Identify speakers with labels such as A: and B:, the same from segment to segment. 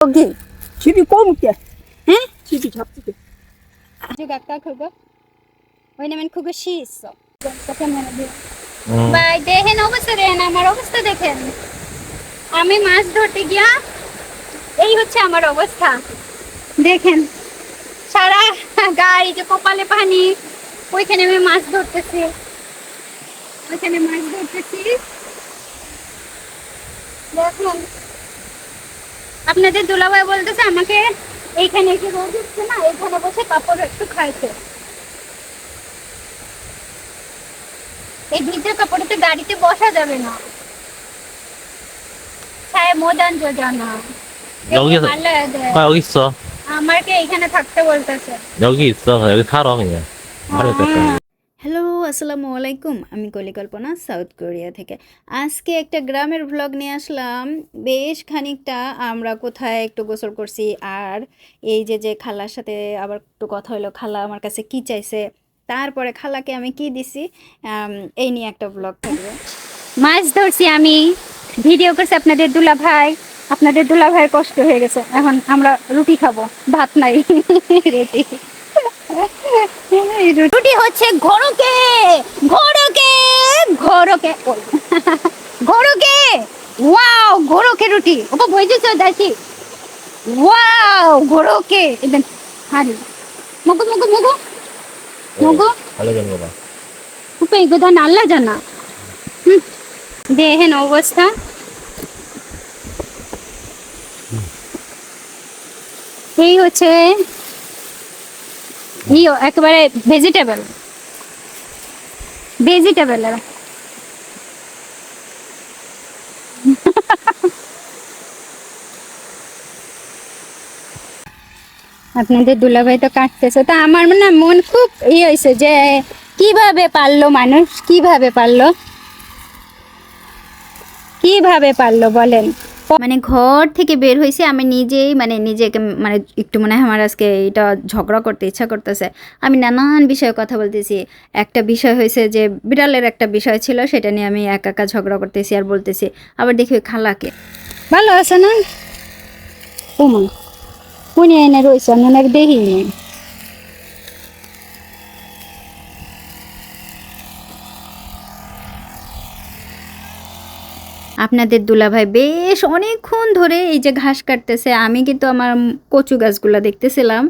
A: 여기 집이 꼬물게. 응? 집이 잡지게.
B: 아주 아까 그거 왜냐면 그것이 있어. ভাই দেখেন অবস্থা দেখেন আমার অবস্থা দেখেন আমি মাছ ধরতে গিয়া এই হচ্ছে আমার অবস্থা দেখেন সারা গায়ে যে কপালে পানি ওইখানে আমি মাছ ধরতেছি দেখুন আপনাদের দুলাভাই বলতেছে আমাকে এইখানে একটু রোদ উঠছে না এখানে বসে কাপড় একটু খাইছে এই ভিজে কাপড়েতে গাড়িতে বসা যাবে না ছায় মদান যোজনা
C: 여기서 여기 있어.
B: আমাকে এখানে থাকতে বলতেছে
C: 여기 있어. 여기 살아 그냥. 말해도 될 거야.
D: হ্যালো আসসালামু আলাইকুম, আমি কলিকল্পনা সাউথ কোরিয়া থেকে। আজকে একটা গ্রামের ভ্লগ নিয়ে আসলাম। বেশ খানিকটা আমরা কোথায় একটু গোসল করছি, আর এই যে খালার সাথে আবার একটু কথা হলো, খালা আমার কাছে কি চাইছে, তারপরে খালাকে আমি কি দিছি, এই নিয়ে একটা ভ্লগ থাকবে।
B: মাছ ধরছি আমি, ভিডিও করছি আপনাদের দুলাভাইয়ের কষ্ট হয়ে গেছে, এখন আমরা রুটি খাবো, ভাত নাই রুটি রুটি হচ্ছে ঘোরকে ঘোরকে ঘোরকে ঘোরকে ওয়াও ঘোরকে রুটি ওপর বইতেছ দেখি ওয়াও ঘোরকে একদম হারি মগো মগো মগো মগো
C: 알려주는 거 봐.
B: ওপে এগুলো নাল্লা জানা দেখেন অবস্থা এই হচ্ছে একেবারে ভেজিটেবল আপনাদের দুলাভাই তো কাটতেছে, তা আমার না মন খুব হয়েছে যে কিভাবে পারলো মানুষ, কিভাবে পারলো বলেন।
D: মানে ঘর থেকে বের হয়েছে, আমি নিজেই নিজেকে একটু মনে হয় আমার আজকে এটা ঝগড়া করতে ইচ্ছা করতেছে। আমি নানান বিষয়ে কথা বলতেছি। একটা বিষয় হয়েছে যে বিড়ালের একটা বিষয় ছিল, সেটা নিয়ে আমি একা ঝগড়া করতেছি আর বলতেছি। আবার দেখি ওই খালাকে
B: ভালো আছে না তোমার উনি এনে রয়েছে অনেক দেখিনি
D: আপনাদের দুলাভাই বেশ অনেকক্ষণ ধরে এই যে ঘাস কাটতেছে। আমি কিন্তু আমার কচু গাছগুলো দেখতেছিলাম।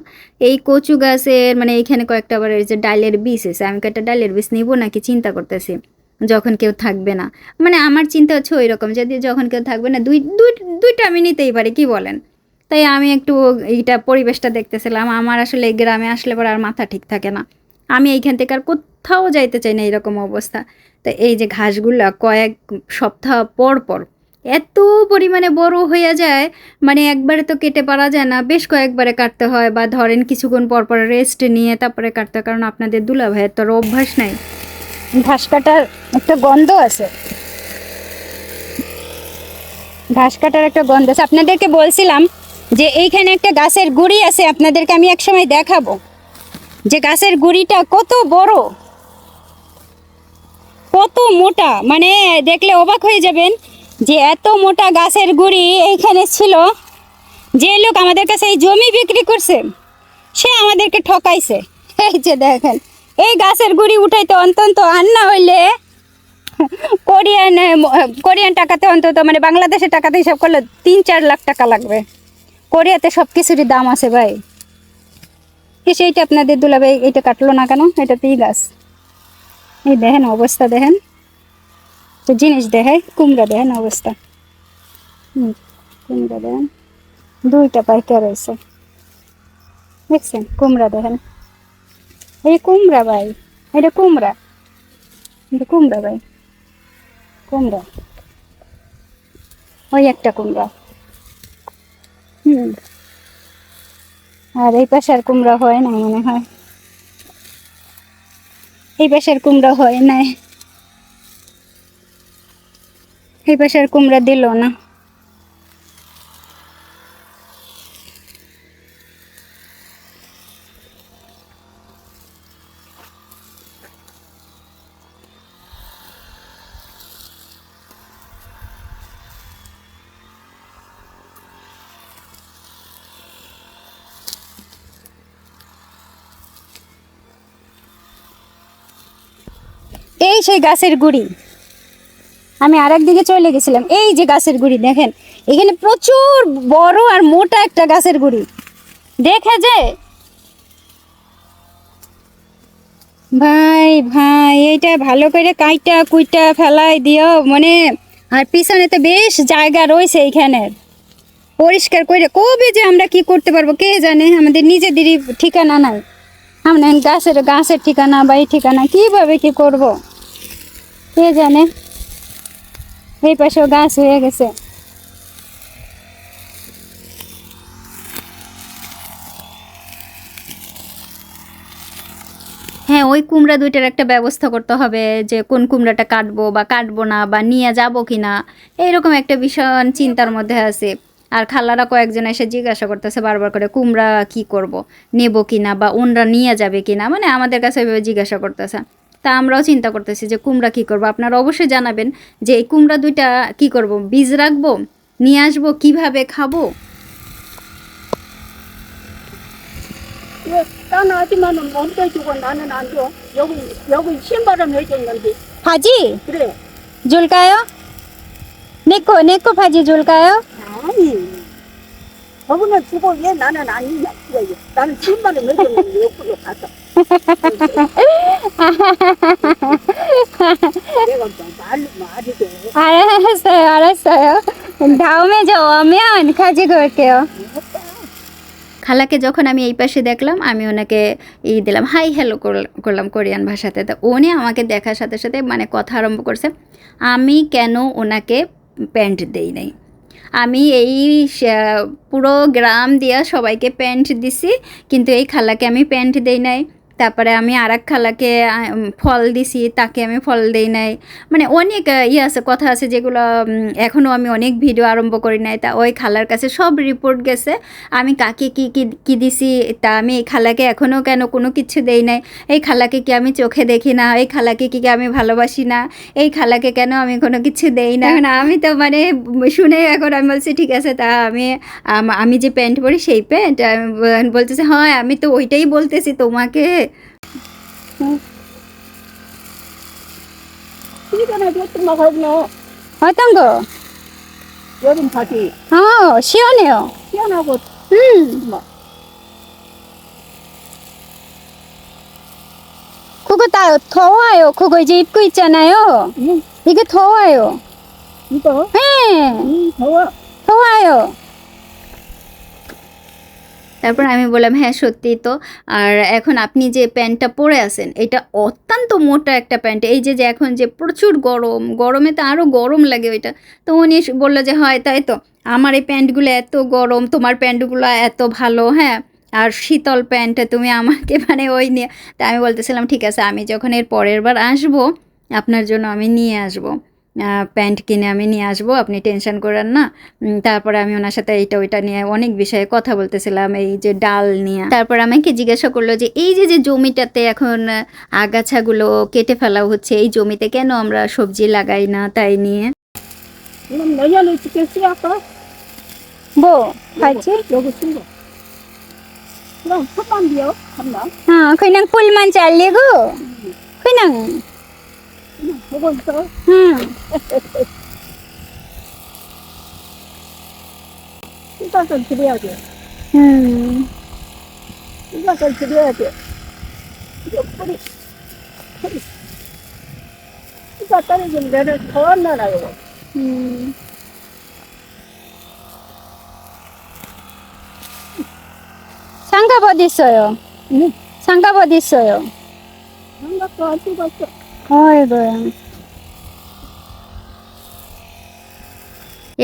D: এই কচু গাছের এইখানে কয়েকটা আবার এই যে ডালের বীজ এসে, আমি কয়েকটা ডালের বীজ নিব নাকি চিন্তা করতেছি। যখন কেউ থাকবে না, আমার চিন্তা হচ্ছে ওই রকম, যদি যখন কেউ থাকবে না দুইটা আমি নিতেই পারি, কি বলেন? তাই আমি একটু এইটা পরিবেশটা দেখতেছিলাম। আমার আসলে এই গ্রামে আসলে পরে আর মাথা ঠিক থাকে না, আমি এইখান থেকে আর কোথাও যাইতে চাই না, এরকম অবস্থা। তো এই যে ঘাসগুলো কয়েক সপ্তাহ পর পর এত পরিমাণে বড় হয়ে যায়, একবারে তো কেটে পারা যায় না, বেশ কয়েকবারে কাটতে হয়, বা ধরেন কিছুক্ষণ পর পর রেস্ট নিয়ে তারপরে কাটতে হয়, কারণ আপনাদের দুলাভাইয়ের তো অভ্যাস নাই।
B: ঘাস কাটার একটা গন্ধ আছে, আপনাদেরকে বলছিলাম যে এইখানে একটা গাছের গুড়ি আছে, আপনাদেরকে আমি একসময় দেখাবো যে গাছের গুড়িটা কত বড়, কত মোটা, দেখলে অবাক হয়ে যাবেন যে এত মোটা গাছের গুড়ি এইখানে ছিল। যে লোক আমাদের কাছে এই জমি বিক্রি করছে সে আমাদেরকে ঠকাইছে। এই যে দেখেন, এই গাছের গুড়ি উঠাইতে অন্তত আর না হইলে কোরিয়ান টাকাতে অন্তত বাংলাদেশের টাকাতে হিসাব করলে 3-4 লাখ টাকা লাগবে। কোরিয়াতে সব কিছুরই দাম আছে ভাই। সেইটা আপনাদের দুলাভাই এইটা কাটলো না কেন? এটাতেই গাছ। এই দেখেন অবস্থা, দেখেন তো জিনিস দেখায়, কুমড়া দেখেন অবস্থা, কুমড়া দেখেন দুইটা পাইকা রয়েছে, দেখছেন কুমড়া দেখেন, এই কুমড়া ভাই, এটা কুমড়া ভাই, কুমড়া, ওই একটা কুমড়া, আর এই পাশে আর কুমড়া হয় না মনে হয়, এই পাশের কুমড়া হয় নাই, এই পাশের কুমড়া দিল না। এই সেই গাছের গুড়ি। আমি আরেক দিকে চলে গেছিলাম, এই যে গাছের গুড়ি দেখেন, এখানে প্রচুর বড় আর মোটা একটা গাছের গুড়ি দেখা যায়। ভাই ভাই এইটা ভালো করে কাইটা কুইটা ফেলাই দিও মানে। আর পিছনে তো বেশ জায়গা রয়েছে এইখানের, পরিষ্কার করে কবে যে আমরা কি করতে পারবো কে জানে। আমাদের নিজেদেরই ঠিকানা নাই, আমরা গাছের ঠিকানা বা এই ঠিকানা কিভাবে কি করব কে জানে। এই পাশেও গাছ হয়ে গেছে।
D: হ্যাঁ, ওই কুমড়া দুইটার একটা ব্যবস্থা করতে হবে, যে কোন কুমড়াটা কাটবো বা কাটবো না, বা নিয়ে যাব কি না, এইরকম একটা ভীষণ চিন্তার মধ্যে আছে। আর খালারা কয়েকজন এসে জিজ্ঞাসা করতেছে বারবার করে কুমড়া কি করব, নেব কি না, বা ওনরা নিয়ে যাবে কি না, মানে আমাদের কাছে এভাবে জিজ্ঞাসা করতেছে। তা আমরাও চিন্তা করতেছি যে কুমড়া কি করব। আপনারা অবশ্যই জানাবেন যে এই কুমড়া দুইটা কি করব, বীজ রাখবো, নিয়ে আসবো, কিভাবে খাবো।
A: 왜 따나지만은 못 해주고 나는 안 줘. 여기 신발은 해줬는데.
B: ভাজি
A: 그래.
B: ঝুলকায়ো নেকো নেকো ভাজি ঝুলকায়ো।
A: 아니. 저번에 주고 왜 나는 아니냐. 그래. 나는 신발은 해줬는데 옆으로 가서. 내가 말이게.
B: 알았어요 알았어요. 다음에 저 오면 가지고 올게요.
D: খালাকে যখন আমি এই পাশে দেখলাম, আমি ওনাকে দিলাম, হাই হ্যালো করলাম কোরিয়ান ভাষাতে। তো উনি আমাকে দেখার সাথে সাথে মানে কথা আরম্ভ করছে, আমি কেন ওনাকে প্যান্ট দেই নাই। আমি এই পুরো গ্রাম দিয়া সবাইকে প্যান্ট দিছি, কিন্তু এই খালাকে আমি প্যান্ট দেই নাই। তারপরে আমি আর এক খালাকে ফল দিছি, তাকে আমি ফল দেই নাই। মানে অনেক আছে, কথা আছে যেগুলো এখনও আমি অনেক ভিডিও আরম্ভ করি নাই। তা ওই খালার কাছে সব রিপোর্ট গেছে, আমি কাকে কি কি কি দিছি। তা আমি এই খালাকে এখনও কেন কোনো কিছু দেই নাই। এই খালাকে কি আমি চোখে দেখি না, এই খালাকে কি আমি ভালোবাসি না, এই খালাকে কেন আমি কোনো কিছু দেই না। এখন আমি তো মানে শুনে এখন আমি বলছি ঠিক আছে, তা আমি যে প্যান্ট পরি সেই প্যান্ট, বলতেছে হ্যাঁ আমি তো ওইটাই বলতেছি তোমাকে।
A: 이거는 좀 먹었네.
B: 어떤 거?
A: 여름 바지.
B: 시원해요.
A: 시원하고 뭐.
B: 그거 다 더워요. 그거 이제 입고 있잖아요.
A: 응?
B: 이게 더워요.
A: 이거?
B: 네,
A: 더워.
B: 더워요.
D: তারপর আমি বললাম হ্যাঁ সত্যি তো। আর এখন আপনি যে প্যান্টটা পরে আছেন এটা অত্যন্ত মোটা একটা প্যান্ট, এই যে এখন যে প্রচুর গরমে তো আরও গরম লাগে ওইটা। তো উনি বললো যে হয় তাই তো, আমার এই প্যান্টগুলো এত গরম, তোমার প্যান্টগুলো এত ভালো, হ্যাঁ আর শীতল প্যান্ট তুমি আমাকে মানে ওই নিয়ে। তা আমি বলতেছিলাম ঠিক আছে, আমি যখন এর পরের বার আসবো আপনার জন্য আমি নিয়ে আসবো, প্যান্ট কিনে আমি নিয়ে আসবো, আপনি টেনশন করেন না। তারপরে আমি ওনার সাথে এইটা ওইটা নিয়ে অনেক বিষয়ে কথা বলতেছিলাম, এই যে ডাল নিয়ে। তারপর আমাকে জিজ্ঞাসা করলো যে এই যে জমিটাতে এখন আগাছাগুলো কেটে ফেলা হচ্ছে, এই জমিতে কেন আমরা সবজি লাগাই না তাই নিয়ে।
A: 이건 내년에 지겠지 아까?
B: 뭐 하지?
A: 여기 쓴 거. 그럼 손만 비어 갔나?
B: 그냥 뿔만 잘리고 그냥
A: 보고 있어. 이것을 드려야지. 이것을 드려야지. 이거 뿌리. 이거 떨어지면 내를 더 넣어놔요.
B: 장갑 어디 있어요?
A: 응?
B: 장갑 어디 있어요?
A: 장갑도 안 찍었어.
B: 아이고야.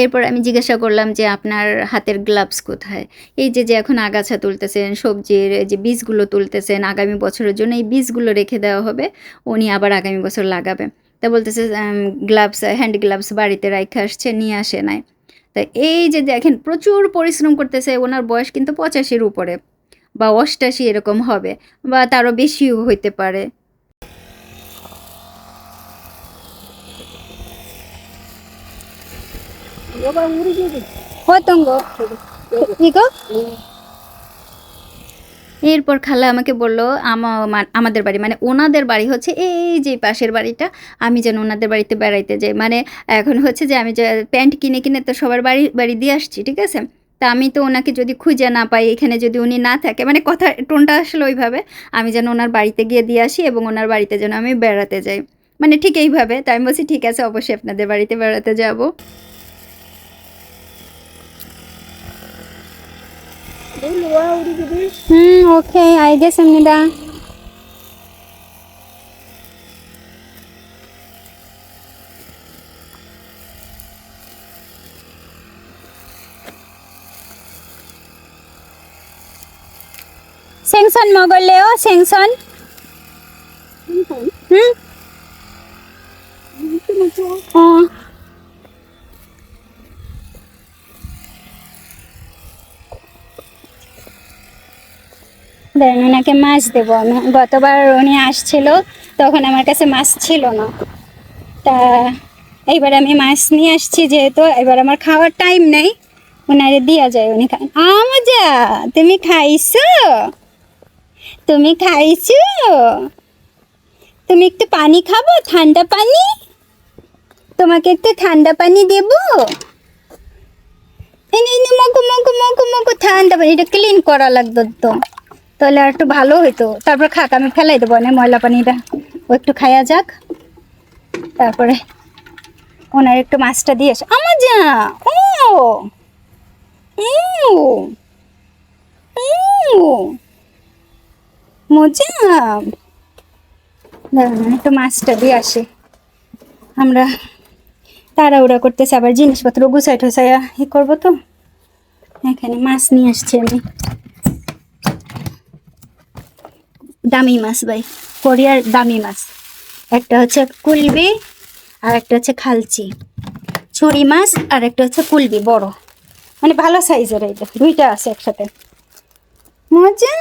D: এরপর আমি জিজ্ঞাসা করলাম যে আপনার হাতের গ্লাভস কোথায়। এই যে এখন আগাছা তুলতেছেন, সবজির যে বীজগুলো তুলতেছেন, আগামী বছরের জন্য এই বীজগুলো রেখে দেওয়া হবে, উনি আবার আগামী বছর লাগাবে। তা বলতেছে গ্লাভস, হ্যান্ড গ্লাভস বাড়িতে রাখা আসছে, নিয়ে আসে নাই। তা এই যে দেখেন প্রচুর পরিশ্রম করতেছে, ওনার বয়স কিন্তু 85-র উপরে বা 88 এরকম হবে, বা তারও বেশিও হইতে পারে।
A: 여가 우리 집이
B: 어떤 거? 이거?
D: এরপর খালা আমাকে বলল আমাদের বাড়ি মানে ওনাদের বাড়ি হচ্ছে এই যে পাশের বাড়িটা, আমি যেন ওনাদের বাড়িতে বেড়াইতে যাই। মানে এখন হচ্ছে যে আমি যে প্যান্ট কিনে কিনে তো সবার বাড়ি বাড়ি দিয়ে আসছি, ঠিক আছে। তা আমি তো ওনাকে যদি খুঁজে না পাই, এখানে যদি উনি না থাকে, মানে কথা টোনটা আসলে ওইভাবে, আমি যেন ওনার বাড়িতে গিয়ে দিয়ে আসি এবং ওনার বাড়িতে যেন আমি বেড়াতে যাই, মানে ঠিক এইভাবে। তাই আমি বলছি ঠিক আছে, অবশ্যই আপনাদের বাড়িতে বেড়াতে যাব।
A: 내일 와 우리 집에.
B: 오케이, 알겠습니다. 생선 먹을래요? 생선? 응?
A: 이렇게만 줘.
B: 어. দেন ওনাকে মাছ দেবো আমি। গতবার উনি আসছিল তখন আমার কাছে মাছ ছিল না, তা এইবার আমি মাছ নিয়ে আসছি, যেহেতু এবার আমার খাওয়ার টাইম নেই, ওনারে দিয়া যায়, উনি খান। মজা, তুমি খাইছো? তুমি খাইছো? তুমি একটু পানি খাবো, ঠান্ডা পানি? তোমাকে একটু ঠান্ডা পানি দেবো? মগু মগু মগু মগু ঠান্ডা পানি, এটা ক্লিন করা লাগতো তো, তাহলে আর একটু ভালো হইতো। তারপর খাক, আমি ফেলাই দেবো না ময়লা পানিটা, ও একটু খাইয়া যাক, তারপরে ওনার একটু মাছটা দিয়ে আসে। আমার যা ও মজা, দাঁড়ান একটু মাছটা দিয়ে আসি। আমরা তাড়াহুড়া করতেছে, আবার জিনিসপত্র গুছাই ঠুসাইয়া করবো তো। এখানে মাছ নিয়ে আসছি আমি, দামি মাছ ভাই, কোরিয়ার দামি মাছ। একটা হচ্ছে কুলবি আর একটা হচ্ছে খালচি, ছুরি মাছ, আর একটা হচ্ছে কুলবি বড়, মানে ভালো সাইজের, এইটা দুইটা আছে একসাথে। মজা,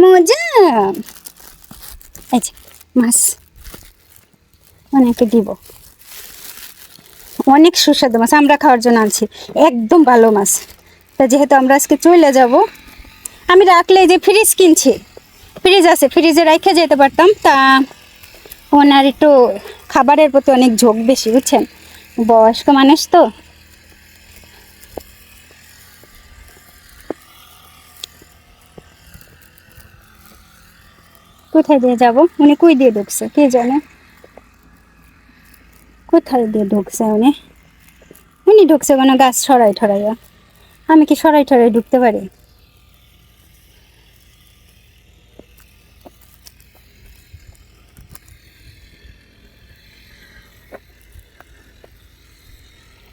B: মজা। এই যে মাছ অনেকে দিব, অনেক সুস্বাদু মাছ, আমরা খাওয়ার জন্য আনছি, একদম ভালো মাছ। তা যেহেতু আমরা আজকে চলে যাব, আমি রাখলে যে ফ্রিজ কিনছি, ফ্রিজ আছে, ফ্রিজে রেখে যেতে পারতাম। তা ওনার একটু খাবারের প্রতি অনেক ঝোঁক বেশি, বুঝছেন, বয়স্ক মানুষ তো। কোথায় দিয়ে যাব? উনি কই দিয়ে ঢুকছে কে জানে, কোথায় দিয়ে ঢুকছে উনি? উনি ঢুকছে কোনো গাছ সরাই ঠরাইয়া, আমি কি সরাই ঠরাই ঢুকতে পারি?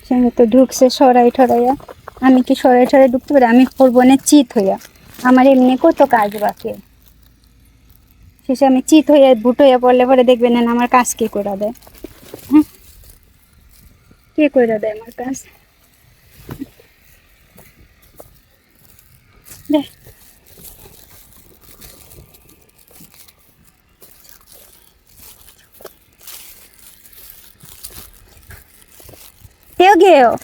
B: সে তো ঢুকছে সরাই ঠরাইয়া, আমি কি সরাই ঠরাই ঢুকতে পারি? আমি করবো না চিত হইয়া, আমার এমনি কত কাজ বাকি, শেষে আমি চিত হইয়া ভুট হইয়া পড়লে পরে দেখবেন না আমার কাজ কে করে দেয়। হ্যাঁ, কে করে দেয় আমার কাজ? দেখ 여기에요.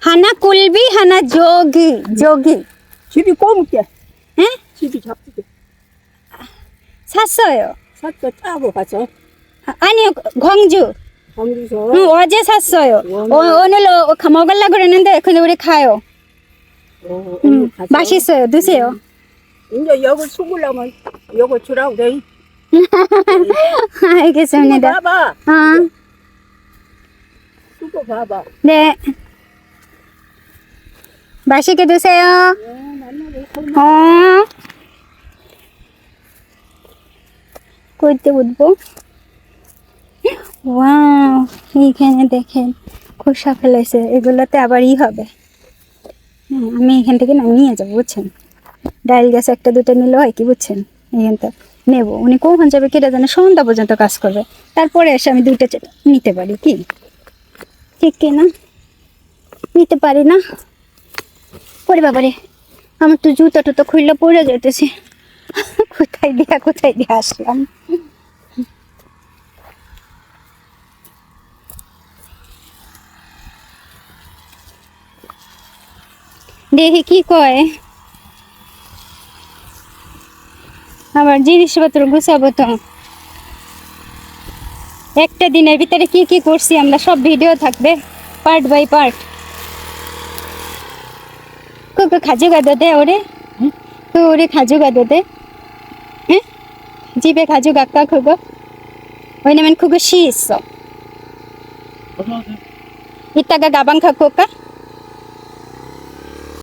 B: 하나 꿀비, 하나 저기.
A: 집이 꼬물게.
B: 응?
A: 집이 잡히게.
B: 샀어요.
A: 샀어 짜고 가서.
B: 아니요, 광주.
A: 광주서.
B: 응, 어제 샀어요. 오늘 먹으려고 그랬는데 근데 우리 가요.
A: 가서.
B: 맛있어요. 드세요.
A: 이제 여기 죽으려면 요거 주라고 돼.
B: 알겠습니다.
A: 봐봐.
B: 어,
A: 수고 봐봐.
B: 네. 맛있게 드세요.
A: 만나고
B: 어. করতে উঠবো। ওয়াও, এইখানে দেখেন খোসা ফেলেছে, এগুলোতে আবার হবে। হ্যাঁ, আমি এখান থেকে না নিয়ে যাবো, বুঝছেন, ডাইল গাছ একটা দুটো নিলে হয় কি, বুঝছেন, এখানটা নেবো। উনি কখন যাবে কেটে জানে, সন্ধ্যা পর্যন্ত কাজ করবে, তারপরে এসে আমি দুইটা নিতে পারি, কি ঠিক কিনা? নিতে পারি না? পরে বাবারে, আমার তো জুতা টুতো খুললে পড়ে যেতেছে, কোথায় দিয়ে আসলাম। দেখি কি কয়। আবার জিনিসপত্র গুছাবো তো। একটা দিনের ভিতরে কি কি করছি আমরা সব ভিডিও থাকবে, পার্ট বাই পার্ট। কুকু খাজু গাদো দে ওরে, তো ওরে খাজু গাদো দে, হ্যাঁ জিবে খাজু গাক্কা খুগো, ওই নামেন খুগো শীষ ইত্তাগা গাবাং খাকো কা